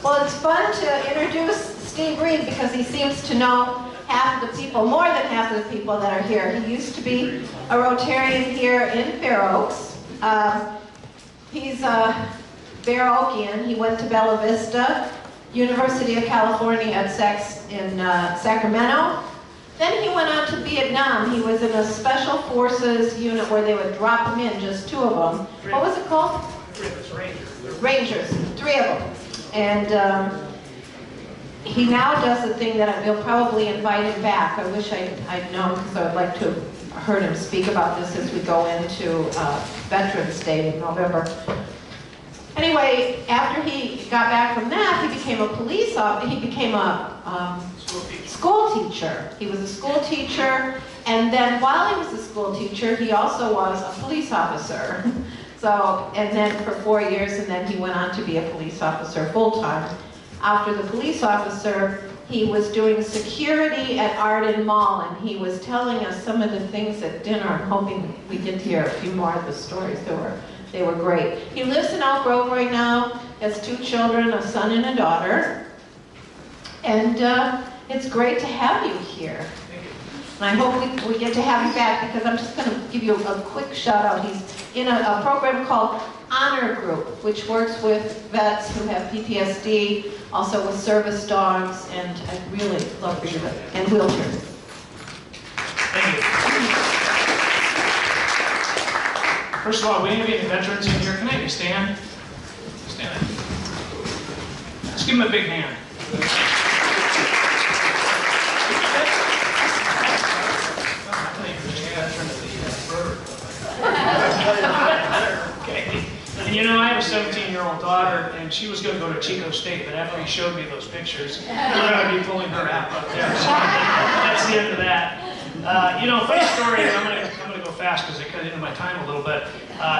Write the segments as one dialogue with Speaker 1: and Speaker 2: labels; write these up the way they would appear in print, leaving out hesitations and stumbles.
Speaker 1: Well, it's fun to introduce Steve Reed because he seems to know half of the people, more than half of the people that are here. He used to be a Rotarian here in Fair Oaks. He's a Fair Oakian. He went to Bella Vista, University of California at Sacramento. Then he went on to Vietnam. He was in a Special Forces unit where they would drop him in, just 2 of them. What was it called? Rangers, 3 of them. And he now does the thing that we'll probably invite him back. I wish I'd known, because I would like to have heard him speak about this as we go into Veterans Day in November. Anyway, after he got back from that, he became a police officer. He became a school teacher. He was a school teacher, and then while he was a school teacher, he also was a police officer. So, and then for 4 years, and then he went on to be a police officer full-time. After the police officer, he was doing security at Arden Mall, and he was telling us some of the things at dinner. I'm hoping we get to hear a few more of the stories. They were great. He lives in Elk Grove right now, has 2 children, a son and a daughter. And it's great to have you here. And I hope we get to have you back, because I'm just going to give you a quick shout out. He's in a program called Honor Group, which works with vets who have PTSD, also with service dogs, and I'd really love for you to, and wheelchairs.
Speaker 2: Thank you. First of all, we have any veterans in here? Can I have you stand? Stand up. Let's give them a big hand. Okay. And you know, I have a 17-year-old daughter, and she was going to go to Chico State, but after he showed me those pictures, I'm going to be pulling her out up there. So that's the end of that. You know, funny story, I'm going to go fast because I cut into my time a little bit.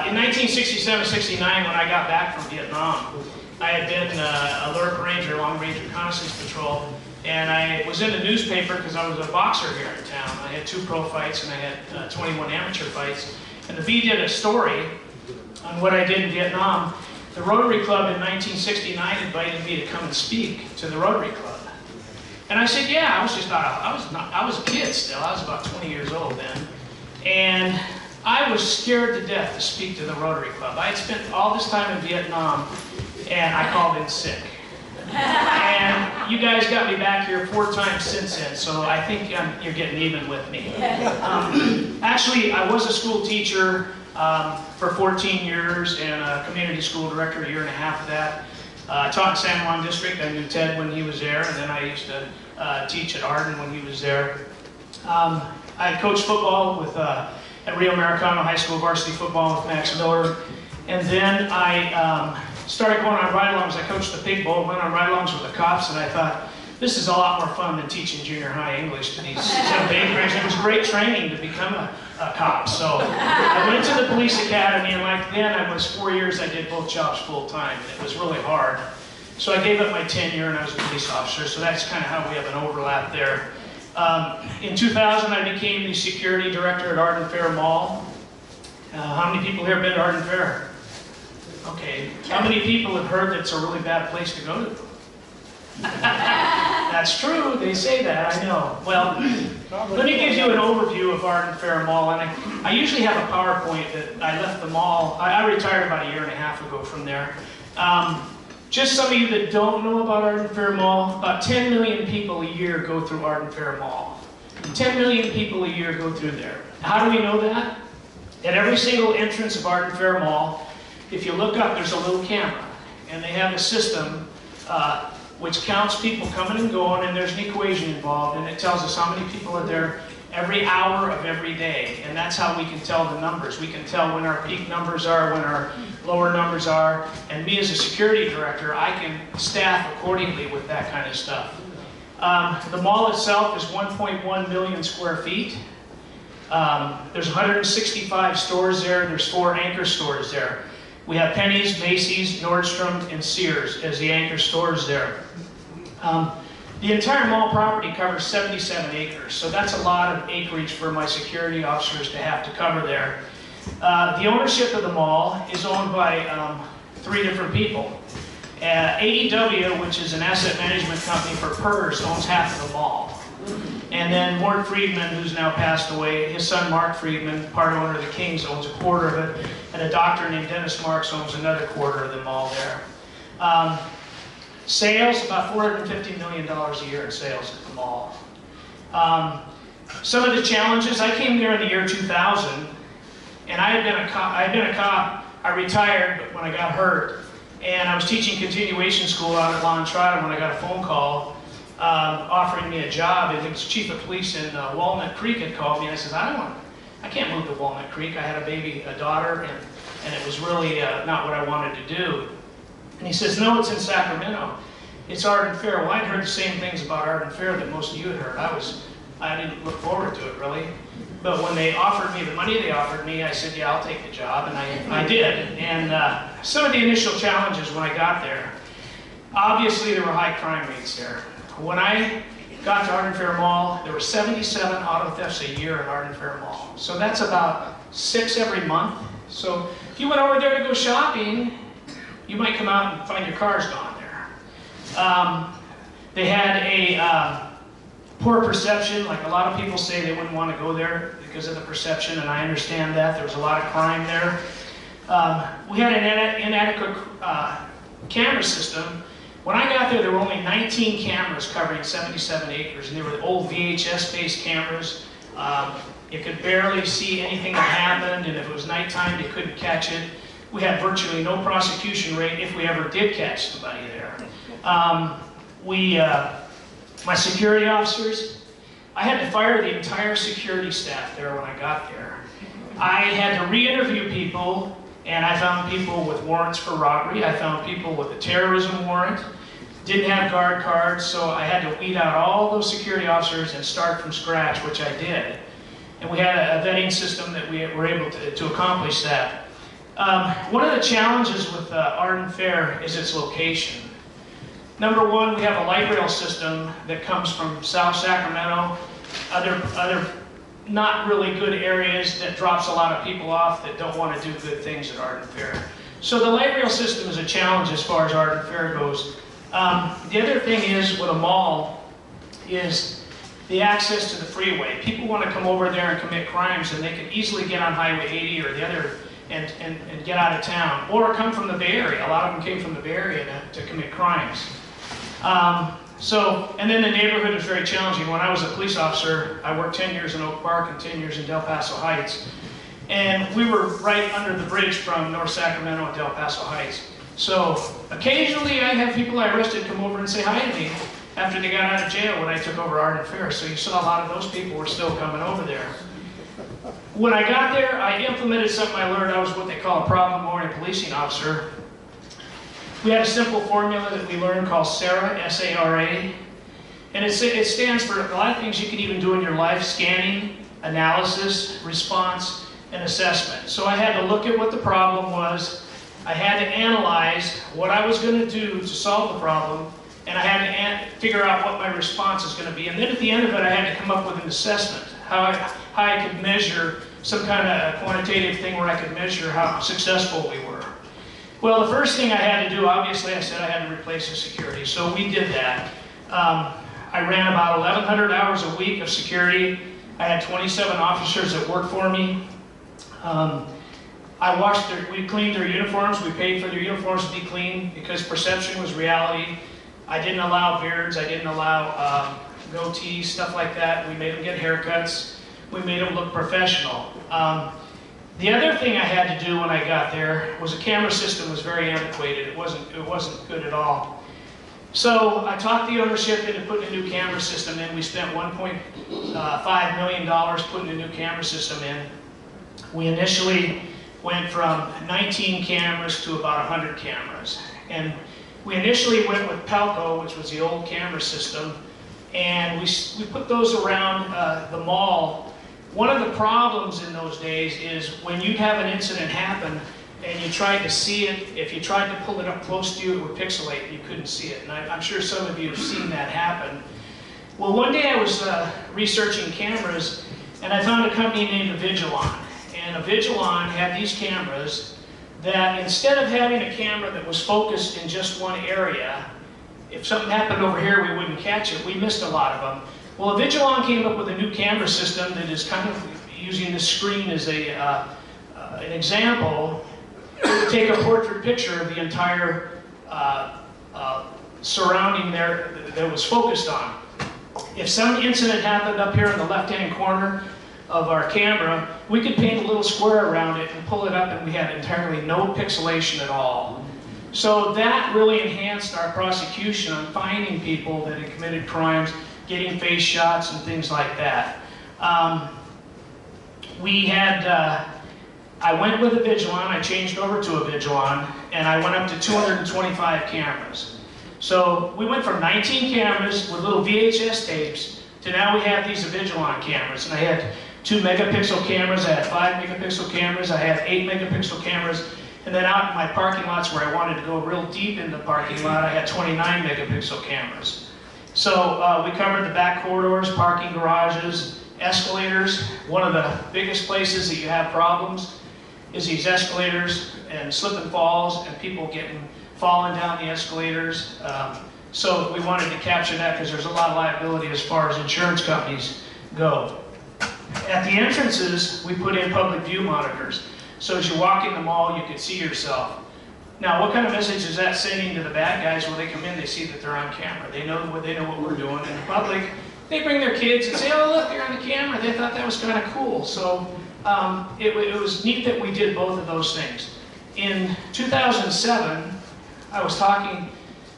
Speaker 2: In 1967-69, when I got back from Vietnam, I had been a Alert Ranger, Long Range Reconnaissance Patrol, and I was in the newspaper because I was a boxer here in town. I had 2 pro fights and I had 21 amateur fights. And the V did a story on what I did in Vietnam. The Rotary Club in 1969 invited me to come and speak to the Rotary Club. And I said, yeah, I was a kid still. I was about 20 years old then. And I was scared to death to speak to the Rotary Club. I had spent all this time in Vietnam, and I called in sick. And you guys got me back here 4 times since then, so I think you're getting even with me. Actually, I was a school teacher for 14 years and a community school director 1.5 years of that. I taught in San Juan District. I knew Ted when he was there, and then I used to teach at Arden when he was there. I coached football with at Rio Americano High School varsity football with Max Miller, and then I started going on ride-alongs. I coached the Pig Bowl, went on ride-alongs with the cops, and I thought, this is a lot more fun than teaching junior high English to these 7th, 8th graders. It was great training to become a cop. So I went to the police academy, and like then I was 4 years, I did both jobs full-time. It was really hard. So I gave up my tenure, and I was a police officer, so that's kind of how we have an overlap there. In 2000, I became the security director at Arden Fair Mall. How many people here have been to Arden Fair? Okay. How many people have heard that it's a really bad place to go to? That's true, they say that, I know. Well, let me give you an overview of Arden Fair Mall. And I usually have a PowerPoint that I left the mall. I retired about 1.5 years ago from there. Just some of you that don't know about Arden Fair Mall, about 10 million people a year go through Arden Fair Mall. 10 million people a year go through there. How do we know that? At every single entrance of Arden Fair Mall, if you look up, there's a little camera. And they have a system which counts people coming and going, and there's an equation involved, and it tells us how many people are there every hour of every day. And that's how we can tell the numbers. We can tell when our peak numbers are, when our lower numbers are. And me as a security director, I can staff accordingly with that kind of stuff. The mall itself is 1.1 million square feet. There's 165 stores there. There's 4 anchor stores there. We have Penny's, Macy's, Nordstrom, and Sears as the anchor stores there. The entire mall property covers 77 acres, so that's a lot of acreage for my security officers to have to cover there. The ownership of the mall is owned by 3 different people. AEW, which is an asset management company for PERS, owns half of the mall. And then Mort Friedman, who's now passed away, his son Mark Friedman, part owner of the Kings, owns a quarter of it. And a doctor named Dennis Marks owns another quarter of the mall there. Sales, about $450 million a year in sales at the mall. Some of the challenges, I came there in the year 2000, and I had been a cop. I retired when I got hurt, and I was teaching continuation school out at La Entrada when I got a phone call offering me a job. And the chief of police in Walnut Creek had called me, and I said, I can't move to Walnut Creek. I had a daughter, and it was really not what I wanted to do. And he says, no, it's in Sacramento. It's Arden Fair. Well, I'd heard the same things about Arden Fair that most of you had heard. I didn't look forward to it, really. But when they offered me the money they offered me, I said, yeah, I'll take the job, and I did. And some of the initial challenges when I got there, obviously there were high crime rates there. When I got to Arden Fair Mall, there were 77 auto thefts a year at Arden Fair Mall. So that's about 6 every month. So if you went over there to go shopping, you might come out and find your car's gone there. They had a poor perception. Like a lot of people say they wouldn't want to go there because of the perception, and I understand that. There was a lot of crime there. We had an inadequate camera system. When I got there were only 19 cameras covering 77 acres, and they were old VHS-based cameras. You could barely see anything that happened, and if it was nighttime, they couldn't catch it. We had virtually no prosecution rate if we ever did catch somebody there. My security officers, I had to fire the entire security staff there when I got there. I had to re-interview people, and I found people with warrants for robbery. I found people with a terrorism warrant, didn't have guard cards, so I had to weed out all those security officers and start from scratch, which I did. And we had a vetting system that we were able to accomplish that. One of the challenges with Arden Fair is its location. Number one, we have a light rail system that comes from South Sacramento, other not really good areas that drops a lot of people off that don't want to do good things at Arden Fair. So the light rail system is a challenge as far as Arden Fair goes. The other thing is with a mall is the access to the freeway. People want to come over there and commit crimes, and they can easily get on Highway 80 or the other and get out of town, or come from the Bay Area. A lot of them came from the Bay Area to commit crimes. And then the neighborhood is very challenging. When I was a police officer, I worked 10 years in Oak Park and 10 years in Del Paso Heights. And we were right under the bridge from North Sacramento and Del Paso Heights. So occasionally I have people I arrested come over and say hi to me after they got out of jail when I took over Arden Fair. So you saw a lot of those people were still coming over there. When I got there, I implemented something I learned. I was what they call a problem-oriented policing officer. We had a simple formula that we learned called SARA, S-A-R-A. And it stands for a lot of things you can even do in your life: scanning, analysis, response, and assessment. So I had to look at what the problem was. I had to analyze what I was going to do to solve the problem. And I had to figure out what my response is going to be. And then at the end of it, I had to come up with an assessment, how I could measure some kind of quantitative thing where I could measure how successful we were. Well, the first thing I had to do, obviously, I said I had to replace the security. So we did that. I ran about 1,100 hours a week of security. I had 27 officers that worked for me. We cleaned their uniforms. We paid for their uniforms to be clean because perception was reality. I didn't allow beards. I didn't allow goatees, stuff like that. We made them get haircuts. We made them look professional. The other thing I had to do when I got there was the camera system was very antiquated. It wasn't good at all. So I talked the ownership into putting a new camera system in. We spent $1.5 million putting a new camera system in. We initially went from 19 cameras to about 100 cameras. And we initially went with Palco, which was the old camera system, and we put those around the mall. One of the problems in those days is when you'd have an incident happen and you tried to see it, if you tried to pull it up close to you, it would pixelate and you couldn't see it. And I'm sure some of you have seen that happen. Well, one day I was researching cameras, and I found a company named Avigilon. And Avigilon had these cameras that instead of having a camera that was focused in just one area, if something happened over here, we wouldn't catch it. We missed a lot of them. Well, Vigilon came up with a new camera system that is kind of using the screen as an example. It would take a portrait picture of the entire surrounding there that was focused on. If some incident happened up here in the left-hand corner of our camera, we could paint a little square around it and pull it up, and we had entirely no pixelation at all. So that really enhanced our prosecution on finding people that had committed crimes, getting face shots and things like that. I went with a Vigilon, I changed over to a Vigilon, and I went up to 225 cameras. So we went from 19 cameras with little VHS tapes to now we have these Vigilon cameras. And I had 2 megapixel cameras, I had 5 megapixel cameras, I had 8 megapixel cameras, and then out in my parking lots where I wanted to go real deep in the parking lot, I had 29 megapixel cameras. So we covered the back corridors, parking garages, escalators. One of the biggest places that you have problems is these escalators and slip and falls and people falling down the escalators. So we wanted to capture that because there's a lot of liability as far as insurance companies go. At the entrances, we put in public view monitors. So as you walk in the mall, you can see yourself. Now, what kind of message is that sending to the bad guys? When they come in, they see that they're on camera. They know what we're doing. And the public, they bring their kids and say, oh, look, they're on the camera. They thought that was kind of cool. So it was neat that we did both of those things. In 2007, I was talking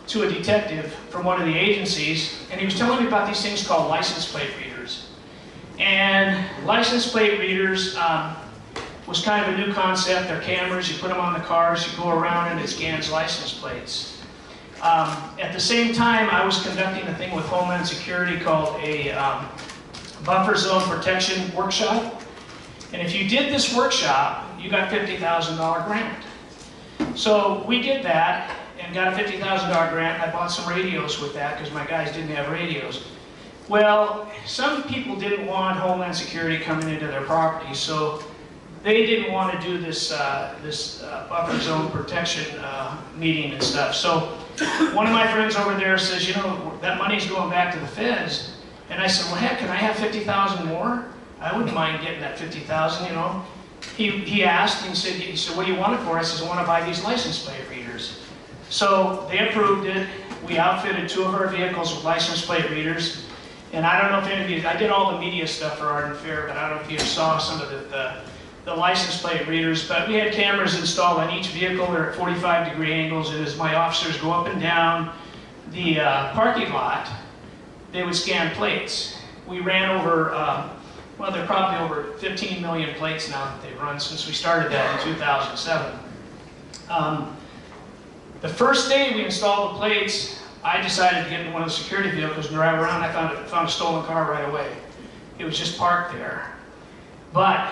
Speaker 2: to a detective from one of the agencies, and he was telling me about these things called license plate readers. And license plate readers was kind of a new concept. They're cameras, you put them on the cars, you go around and it scans license plates. At the same time, I was conducting a thing with Homeland Security called a buffer zone protection workshop. And if you did this workshop, you got a $50,000 grant. So we did that and got a $50,000 grant. I bought some radios with that because my guys didn't have radios. Well, some people didn't want Homeland Security coming into their property, so they didn't want to do this buffer zone protection meeting and stuff. So one of my friends over there says, you know, that money's going back to the feds. And I said, well, heck, can I have 50,000 more? I wouldn't mind getting that 50,000, you know. He asked, and he said, what do you want it for? I said, I want to buy these license plate readers. So they approved it. We outfitted 2 of our vehicles with license plate readers. And I don't know if any of you, I did all the media stuff for Arden Fair, but I don't know if you saw some of the license plate readers. But we had cameras installed on each vehicle. They're at 45-degree angles. And as my officers go up and down the parking lot, they would scan plates. We ran over, well, they're probably over 15 million plates now that they've run since we started that in 2007. The first day we installed the plates, I decided to get in one of the security vehicles and drive around. I found a stolen car right away. It was just parked there. But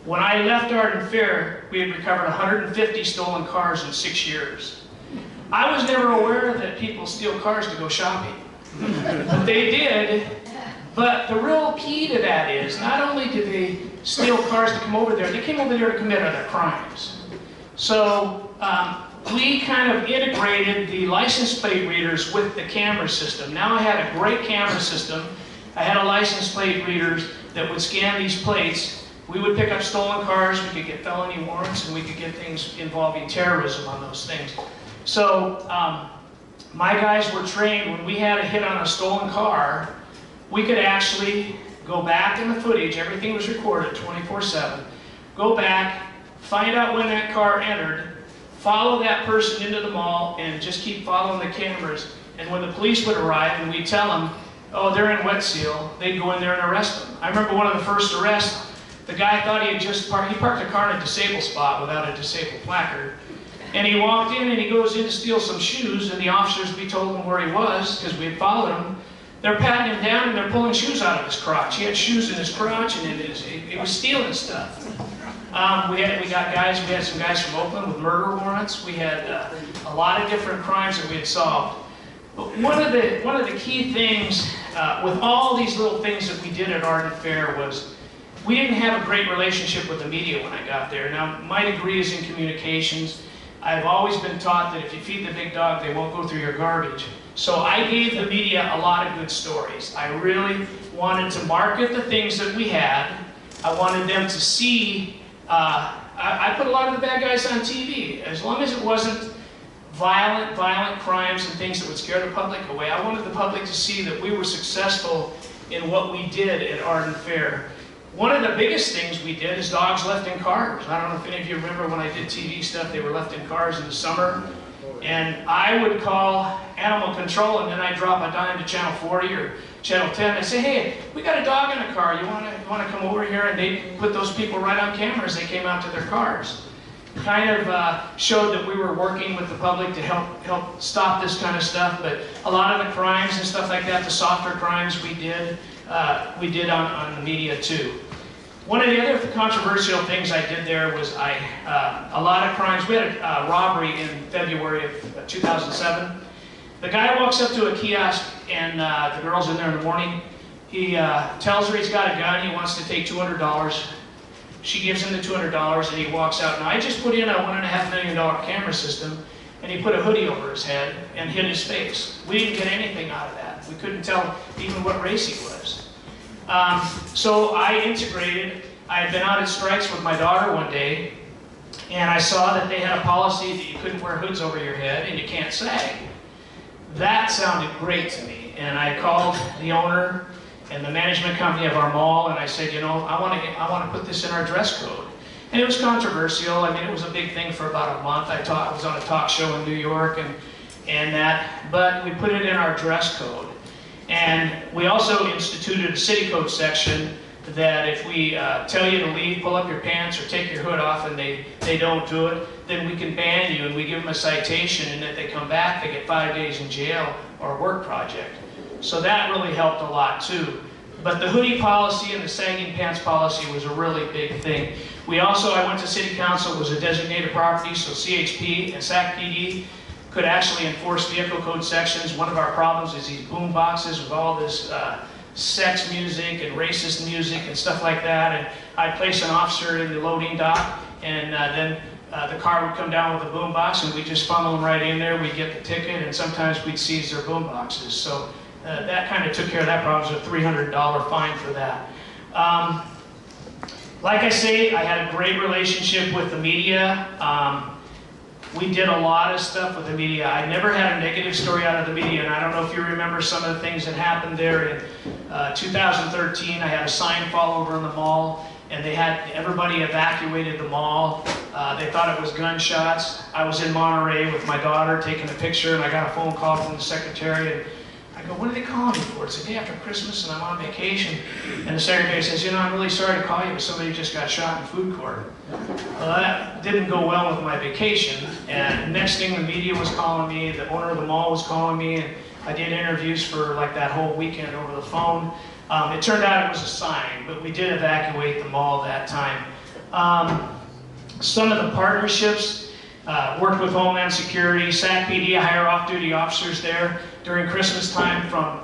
Speaker 2: when I left Arden Fair, we had recovered 150 stolen cars in 6 years. I was never aware that people steal cars to go shopping. But they did. But the real key to that is, not only did they steal cars to come over there, they came over there to commit other crimes. So we kind of integrated the license plate readers with the camera system. Now I had a great camera system. I had a license plate readers that would scan these plates. We would pick up stolen cars, we could get felony warrants, and we could get things involving terrorism on those things. So my guys were trained, when we had a hit on a stolen car, we could actually go back in the footage, everything was recorded 24/7, go back, find out when that car entered, follow that person into the mall, and just keep following the cameras. And when the police would arrive and we'd tell them, oh, they're in wet seal, they'd go in there and arrest them. I remember one of the first arrests, the guy thought he had just parked a car in a disabled spot without a disabled placard. And he walked in and he goes in to steal some shoes, and the officers, we told him where he was because we had followed him. They're patting him down and they're pulling shoes out of his crotch. He had shoes in his crotch and he was stealing stuff. We had some guys from Oakland with murder warrants. We had a lot of different crimes that we had solved. But one of the key things with all these little things that we did at Arden Fair was we didn't have a great relationship with the media when I got there. Now, my degree is in communications. I've always been taught that if you feed the big dog, they won't go through your garbage. So I gave the media a lot of good stories. I really wanted to market the things that we had. I wanted them to see, I put a lot of the bad guys on TV. As long as it wasn't violent crimes and things that would scare the public away, I wanted the public to see that we were successful in what we did at Arden Fair. One of the biggest things we did is dogs left in cars. I don't know if any of you remember when I did TV stuff, they were left in cars in the summer. And I would call animal control, and then I'd drop a dime to channel 40 or channel 10. I'd say, hey, we got a dog in a car. You want to come over here? And they'd put those people right on camera as they came out to their cars. Kind of showed that we were working with the public to help stop this kind of stuff. But a lot of the crimes and stuff like that, the softer crimes we did on the media too. One of the other controversial things I did there was a lot of crimes. We had a robbery in February of 2007. The guy walks up to a kiosk and the girl's in there in the morning. He tells her he's got a gun. He wants to take $200. She gives him the $200 and he walks out. Now I just put in a $1.5 million camera system and he put a hoodie over his head and hid his face. We didn't get anything out of that. We couldn't tell even what race he was. So I integrated. I had been out at strikes with my daughter one day, and I saw that they had a policy that you couldn't wear hoods over your head and you can't sag. That sounded great to me, and I called the owner and the management company of our mall, and I said, you know, I want to put this in our dress code. And it was controversial. I mean, it was a big thing for about a month. I was on a talk show in New York and that, but we put it in our dress code. And we also instituted a city code section that if we tell you to leave, pull up your pants, or take your hood off, and they don't do it, then we can ban you, and we give them a citation, and if they come back, they get 5 days in jail or a work project. So that really helped a lot too. But the hoodie policy and the sagging pants policy was a really big thing. I went to city council, it was a designated property, so CHP and SACPD could actually enforce vehicle code sections. One of our problems is these boom boxes with all this sex music and racist music and stuff like that. And I'd place an officer in the loading dock, and then the car would come down with a boom box, and we'd just funnel them right in there. We'd get the ticket, and sometimes we'd seize their boom boxes. So that kind of took care of that problem. It was a $300 fine for that. Like I say, I had a great relationship with the media. We did a lot of stuff with the media. I never had a negative story out of the media, and I don't know if you remember some of the things that happened there in 2013. I had a sign fall over in the mall, and they had everybody evacuated the mall. They thought it was gunshots. I was in Monterey with my daughter taking a picture, and I got a phone call from the secretary, and I go, what are they calling me for? It's the day after Christmas, and I'm on vacation. And the secretary says, you know, I'm really sorry to call you, but somebody just got shot in food court. Well, that didn't go well with my vacation. And next thing, the media was calling me, the owner of the mall was calling me, and I did interviews for like that whole weekend over the phone. It turned out it was a sign, but we did evacuate the mall that time. Some of the partnerships, worked with Homeland Security, SACPD, I hire off-duty officers there. During Christmas time, from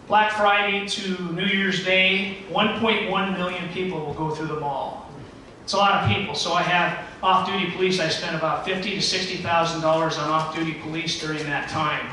Speaker 2: Black Friday to New Year's Day, 1.1 million people will go through the mall. It's a lot of people. So I have off-duty police. I spent about $50,000 to $60,000 on off-duty police during that time,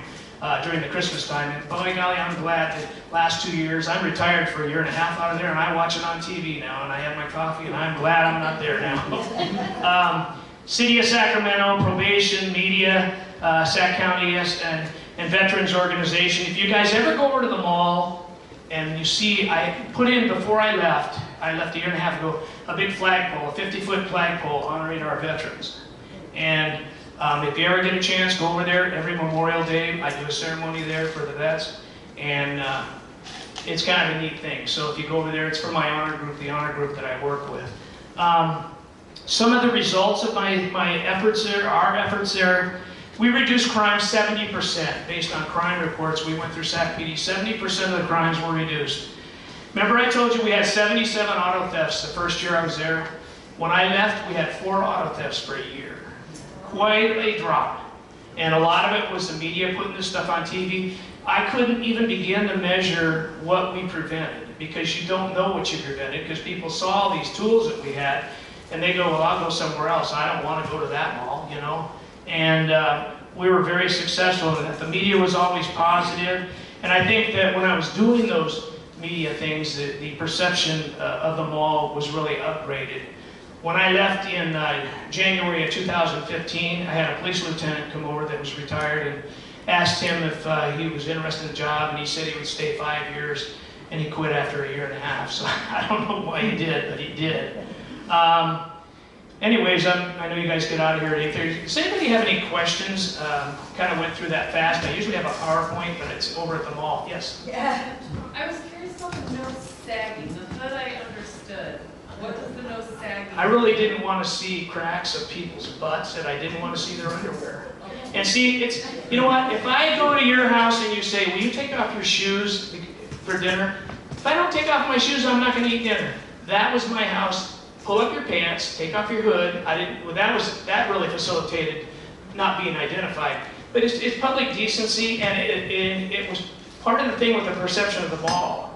Speaker 2: during the Christmas time. And by golly, I'm glad that last 2 years, I'm retired for 1.5 years out of there, and I watch it on TV now, and I have my coffee, and I'm glad I'm not there now. City of Sacramento, probation, media, Sac County, and Veterans Organization. If you guys ever go over to the mall and you see, I put in before I left a 1.5 years ago, a big flagpole, a 50-foot flagpole honoring our veterans. And if you ever get a chance, go over there every Memorial Day. I do a ceremony there for the vets, and it's kind of a neat thing. So if you go over there, it's for my honor group, the honor group that I work with. Some of the results of my efforts there, our efforts there, we reduced crime 70% based on crime reports. We went through SACPD, 70% of the crimes were reduced. Remember I told you we had 77 auto thefts the first year I was there? When I left, we had 4 auto thefts for a year. Quite a drop. And a lot of it was the media putting this stuff on TV. I couldn't even begin to measure what we prevented because you don't know what you've invented, because people saw these tools that we had, and they go, well, I'll go somewhere else. I don't want to go to that mall, you know. And we were very successful in that. The media was always positive, and I think that when I was doing those media things, the perception of the mall was really upgraded. When I left in January of 2015, I had a police lieutenant come over that was retired and asked him if he was interested in the job, and he said he would stay 5 years, and he quit after 1.5 years. So I don't know why he did, but he did. Anyways, I know you guys get out of here at 8:30. Does anybody have any questions? Kind of went through that fast. I usually have a PowerPoint, but it's over at the mall. Yes?
Speaker 3: Yeah. I was curious about the no sagging. That I understood. What does the no sagging?
Speaker 2: I really didn't want to see cracks of people's butts, and I didn't want to see their underwear. And see, it's, you know what, if I go to your house and you say, will you take off your shoes for dinner? If I don't take off my shoes, I'm not going to eat dinner. That was my house. Pull up your pants, take off your hood. Well, that really facilitated not being identified. But it's public decency, and it was part of the thing with the perception of the mall.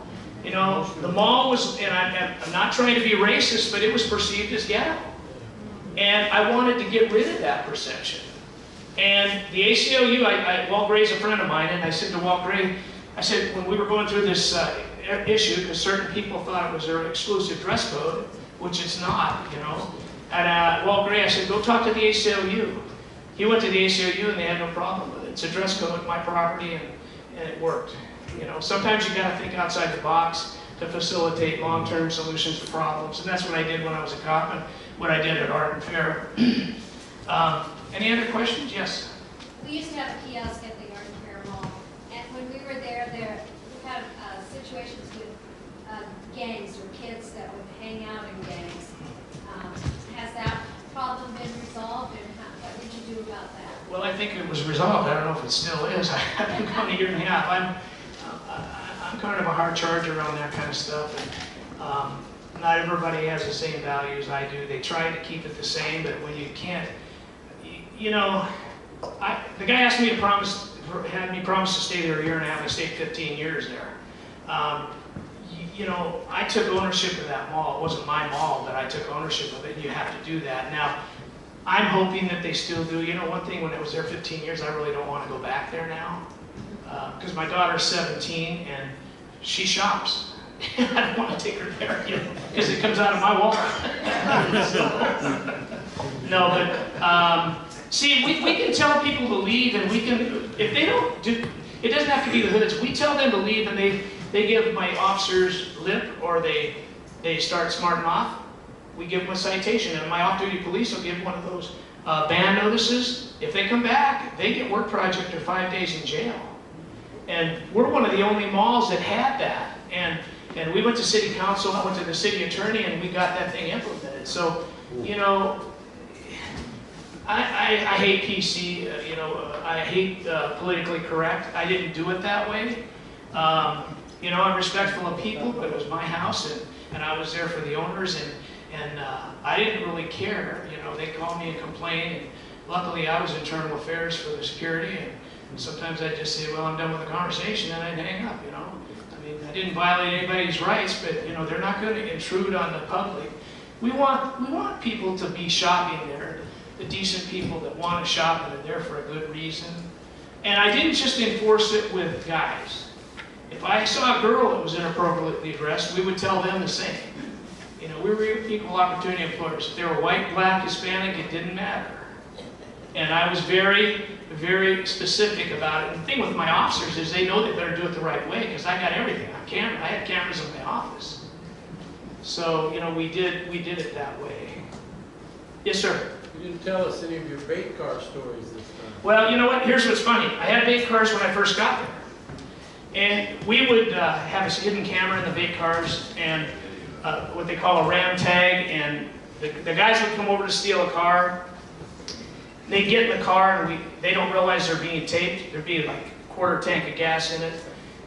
Speaker 2: You know, the mall was, and I'm not trying to be racist, but it was perceived as ghetto. And I wanted to get rid of that perception. And the ACLU, Walt Gray's a friend of mine, and I said to Walt Gray, I said, when we were going through this issue, because certain people thought it was their exclusive dress code, which it's not, you know. And Walt Gray, I said, go talk to the ACLU. He went to the ACLU and they had no problem with it. It's a dress code, my property, and it worked. You know, sometimes you got to think outside the box to facilitate long-term solutions to problems, and that's what I did when I was a cop and what I did at Arden Fair. Any other questions? Yes?
Speaker 4: We used to have a kiosk at the Arden Fair Mall, and when we were there we had situations with gangs or kids that would hang out in gangs. Has that problem been resolved, and what did you do about that?
Speaker 2: Well, I think it was resolved. I don't know if it still is. I've been gone 1.5 years. I'm kind of a hard charger on that kind of stuff. And, not everybody has the same values I do. They try to keep it the same, but when you can't, you know, the guy asked me to had me promise to stay there 1.5 years. I stayed 15 years there. You know, I took ownership of that mall. It wasn't my mall, but I took ownership of it, and you have to do that. Now, I'm hoping that they still do. You know, one thing, when I was there 15 years, I really don't want to go back there now. Because my daughter's 17, and she shops. I don't want to take her there, you know, because it comes out of my wallet. No, but, see, we can tell people to leave, and we can, if they don't do, it doesn't have to be the hoods. We tell them to leave, and they give my officers lip, or they start smarting off. We give them a citation, and my off-duty police will give one of those ban notices. If they come back, they get work project or 5 days in jail. And we're one of the only malls that had that. And we went to city council, I went to the city attorney, and we got that thing implemented. So, you know, I hate PC, you know, I hate politically correct. I didn't do it that way. You know, I'm respectful of people, but it was my house, and I was there for the owners, and I didn't really care. You know, they called me and complained, and luckily I was internal affairs for the security, and sometimes I'd just say, well, I'm done with the conversation, and I'd hang up, you know. I mean, I didn't violate anybody's rights, but, you know, they're not going to intrude on the public. We want people to be shopping there, the decent people that want to shop and are there for a good reason. And I didn't just enforce it with guys. If I saw a girl that was inappropriately dressed, we would tell them the same. You know, we were equal opportunity employers. If they were white, black, Hispanic, it didn't matter. And I was very, very specific about it. And the thing with my officers is they know they better do it the right way, because I got everything on camera. I had cameras in my office. So, you know, we did it that way. Yes, sir?
Speaker 5: You didn't tell us any of your bait car stories this time.
Speaker 2: Well, you know what? Here's what's funny. I had bait cars when I first got there. And we would have a hidden camera in the bait cars, and what they call a ram tag, and the guys would come over to steal a car. They get in the car, and they don't realize they're being taped. There'd be like a quarter tank of gas in it.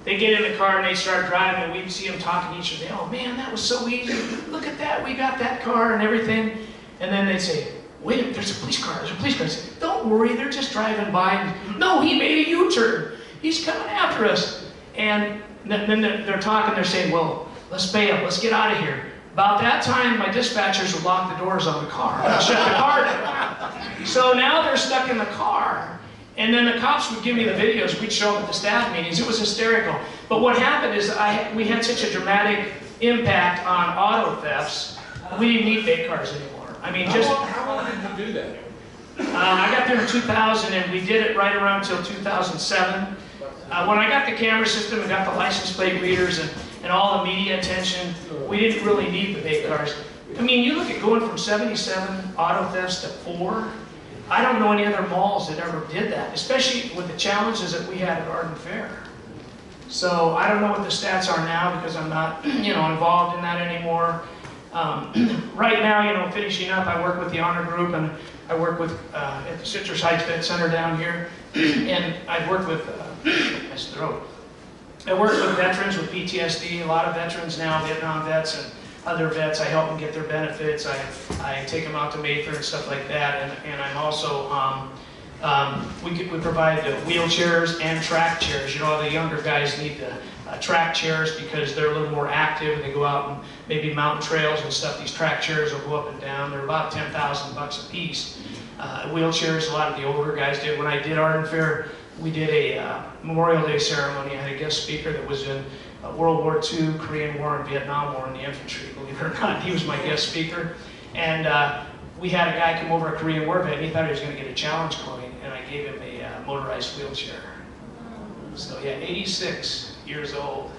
Speaker 2: They get in the car and they start driving, and we'd see them talking to each other. Oh man, that was so easy. Look at that, we got that car and everything. And then they'd say, wait a minute, there's a police car, there's a police car. I'd say, don't worry, they're just driving by. No, he made a U-turn. He's coming after us. And then they're talking, they're saying, well, let's bail, let's get out of here. About that time, my dispatchers would lock the doors on the car, shut the car down. So now they're stuck in the car. And then the cops would give me the videos, we'd show them at the staff meetings. It was hysterical. But what happened is we had such a dramatic impact on auto thefts, we didn't need bait cars anymore. I mean, just...
Speaker 5: How long did you do that?
Speaker 2: I got there in 2000 and we did it right around till 2007. When I got the camera system and got the license plate readers and all the media attention, we didn't really need the bait cars. I mean, you look at going from 77 auto thefts to 4. I don't know any other malls that ever did that, especially with the challenges that we had at Arden Fair. So I don't know what the stats are now because I'm not, involved in that anymore. Right now, finishing up, I work with the Honor Group and I work with at the Citrus Heights Vet Center down here, and I've worked with I work with veterans with PTSD. A lot of veterans now, Vietnam vets and other vets. I help them get their benefits. I take them out to Mather and stuff like that, and I'm also we provide wheelchairs and track chairs. The younger guys need the track chairs because they're a little more active and they go out and maybe mountain trails and stuff. These track chairs will go up and down. They're about $10,000 a piece. Wheelchairs, a lot of the older guys did. When I did Arden Fair, we did a Memorial Day ceremony. I had a guest speaker that was in World War II, Korean War, and Vietnam War in the infantry, believe it or not. He was my guest speaker. And we had a guy come over, a Korean War vet, and he thought he was going to get a challenge coin, and I gave him a motorized wheelchair. So yeah, 86 years old.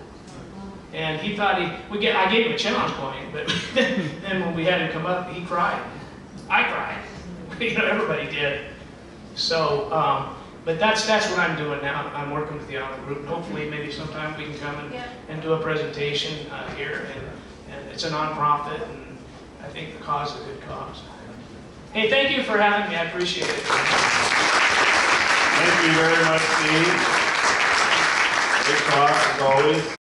Speaker 2: And he thought I gave him a challenge coin, but then when we had him come up, he cried. I cried. Everybody did. So, but that's what I'm doing now. I'm working with the Honor Group. Hopefully, maybe sometime we can come and do a presentation here. And it's a nonprofit, and I think the cause is a good cause. Hey, thank you for having me. I appreciate it.
Speaker 6: Thank you very much, Steve. Good talk, as always.